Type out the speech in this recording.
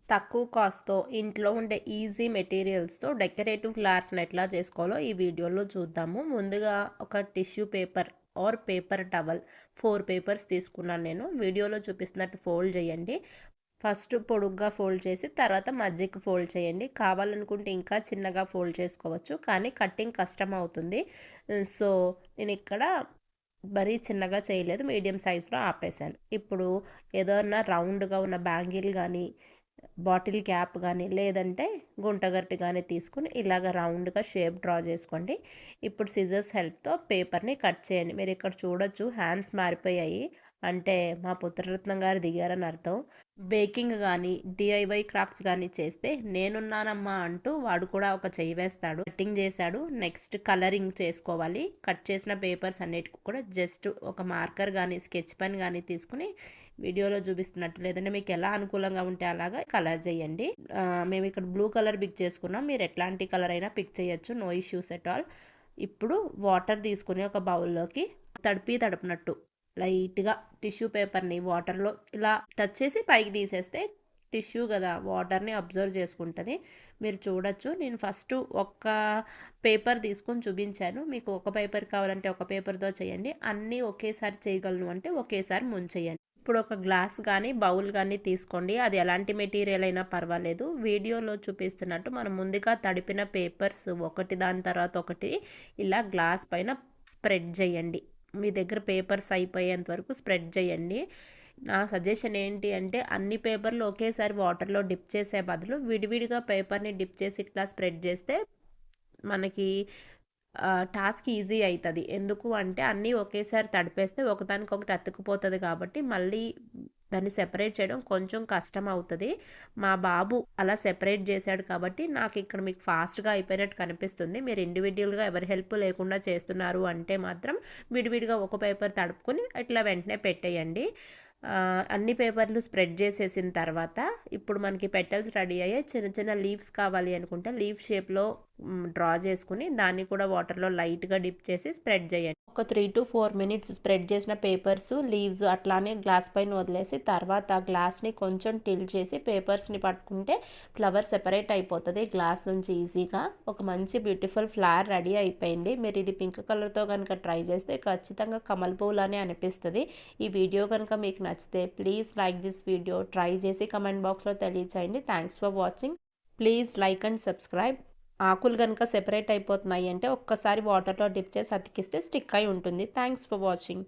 తక్కువ కాస్ట్‌తో ఇంట్లో ఉండే ఈజీ మెటీరియల్స్‌తో డెకరేటివ్ ఫ్లవర్స్‌ని ఎట్లా చేసుకోవాలో ఈ వీడియోలో చూద్దాము. ముందుగా ఒక tissue paper are paper towel 4 papers తీసుకున్నాను నేను. వీడియోలో చూపిస్తున్నట్టు ఫోల్డ్ చేయండి. ఫస్ట్ పొడుగ్గా ఫోల్డ్ చేసి తర్వాత మధ్యకి ఫోల్డ్ చేయండి. కావాలనుకుంటే ఇంకా చిన్నగా ఫోల్డ్ చేసుకోవచ్చు. కానీ కటింగ్ కష్టం అవుతుంది. సో, నేనిక్కడ మరీ చిన్నగా చేయలేదు. మీడియం సైజ్‌లో ఆపేసాను. ఇప్పుడు ఏదన్నా రౌండ్‌గా ఉన్న బ్యాంగిల్ గానీ, బాటిల్ క్యాప్ గానీ, లేదంటే గుంటగరిటె గానీ తీసుకొని ఇలాగ రౌండ్‌గా షేప్ డ్రా చేసుకోండి. ఇప్పుడు సిజర్స్ హెల్ప్‌తో పేపర్‌ని కట్ చేయండి. మీరిక్కడ చూడొచ్చు హ్యాండ్స్ మారిపోయాయి. అంటే మా పుత్రరత్నం గారు దిగారని అర్థం. బేకింగ్ గానీ, డీఐవై క్రాఫ్ట్స్ గానీ చేస్తే నేనున్నానమ్మా అంటూ వాడు కూడా ఒక చెయ్యి వేస్తాడు. కటింగ్ చేశాడు. నెక్స్ట్ కలరింగ్ చేసుకోవాలి. కట్ చేసిన పేపర్స్ అన్నిటికి కూడా జస్ట్ ఒక మార్కర్ గానీ, స్కెచ్ పెన్ గానీ తీసుకొని వీడియోలో చూపిస్తున్నట్టు లేదంటే మీకు ఎలా అనుకూలంగా ఉంటే అలాగా కలర్ చేయండి. మేము ఇక్కడ బ్లూ కలర్ పిక్ చేసుకున్నాం. మీరు ఎట్లాంటి కలర్ అయినా పిక్ చేయొచ్చు. No issues at all. ఇప్పుడు వాటర్ తీసుకొని ఒక బౌల్లోకి తడిపినట్టు లైట్‌గా టిష్యూ పేపర్‌ని వాటర్‌లో ఇలా టచ్ చేసి పైకి తీసేస్తే టిష్యూ కదా వాటర్‌ని అబ్జర్వ్ చేసుకుంటది. మీరు చూడొచ్చు. నేను ఫస్ట్ ఒక్క పేపర్ తీసుకొని చూపించాను. మీకు ఒక పేపర్ కావాలంటే ఒక పేపర్‌తో చేయండి. అన్నీ ఒకేసారి చేయగలను అంటే ఒకేసారి ముంచేయండి. ఇప్పుడు ఒక గ్లాస్ గానీ, బౌల్ గానీ తీసుకోండి. అది ఎలాంటి మెటీరియల్ అయినా పర్వాలేదు. వీడియోలో చూపిస్తున్నట్టు మనం ముందుగా తడిపిన పేపర్స్ ఒకటి దాని తర్వాత ఒకటి ఇలా గ్లాస్ పైన స్ప్రెడ్ చేయండి. మీ దగ్గర పేపర్స్ అయిపోయేంత వరకు స్ప్రెడ్ చేయండి. నా సజెషన్ ఏంటి అంటే అన్ని పేపర్లు ఒకేసారి వాటర్‌లో డిప్ చేసే బదులు విడివిడిగా పేపర్‌ని డిప్ చేసి ఇట్లా స్ప్రెడ్ చేస్తే మనకి టాస్క్ ఈజీ అయితది. ఎందుకు అంటే అన్నీ ఒకేసారి తడిపేస్తే ఒకదానికొకటి అతుక్కుపోతది కాబట్టి మళ్ళీ దాన్ని సెపరేట్ చేయడం కొంచెం కష్టం అవుతది. మా బాబు అలా సెపరేట్ చేశాడు కాబట్టి నాకిక్కడ మీకు ఫాస్ట్‌గా అయిపోయినట్టు కనిపిస్తుంది. మీరు ఇండివిడ్యువల్‌గా ఎవరి హెల్ప్ లేకుండా చేస్తున్నారు అంటే మాత్రం విడివిడిగా ఒక పేపర్ తడుపుకొని ఇట్లా వెంటనే పెట్టేయండి. అన్ని పేపర్లు స్ప్రెడ్ చేసేసిన తర్వాత ఇప్పుడు మనకి పెటల్స్ రెడీ అయ్యాయి. చిన్న చిన్న లీవ్స్ కావాలి అనుకుంటే లీఫ్ షేప్‌లో డ్రా చేసుకొని దాన్ని కూడా వాటర్‌లో లైట్‌గా డిప్ చేసి స్ప్రెడ్ చేయండి. ఒక 3-4 మినిట్స్ స్ప్రెడ్ చేసిన పేపర్స్, లీవ్స్ అట్లానే గ్లాస్ పైన వదిలేసి తర్వాత గ్లాస్‌ని కొంచెం టిల్ట్ చేసి పేపర్స్‌ని పట్టుకుంటే ఫ్లవర్ సెపరేట్ అయిపోతది గ్లాస్ నుంచి ఈజీగా. ఒక మంచి బ్యూటిఫుల్ ఫ్లవర్ రెడీ అయిపోయింది. మీరు ఇది పింక్ కలర్‌తో గనుక ట్రై చేస్తే ఖచ్చితంగా కమల్ పువ్వులానే అనిపిస్తది. ఈ వీడియో కనుక మీకు నచ్చితే please like this video. Try చేసి కమెంట్ బాక్స్‌లో తెలియచేయండి. Thanks for watching. Please like and subscribe. ఆకులు గనుక సెపరేట్ అయిపోతున్నాయి అంటే ఒక్కసారి వాటర్‌లో డిప్ చేసి అతికిస్తే స్టిక్ అయి ఉంటుంది. Thanks for watching.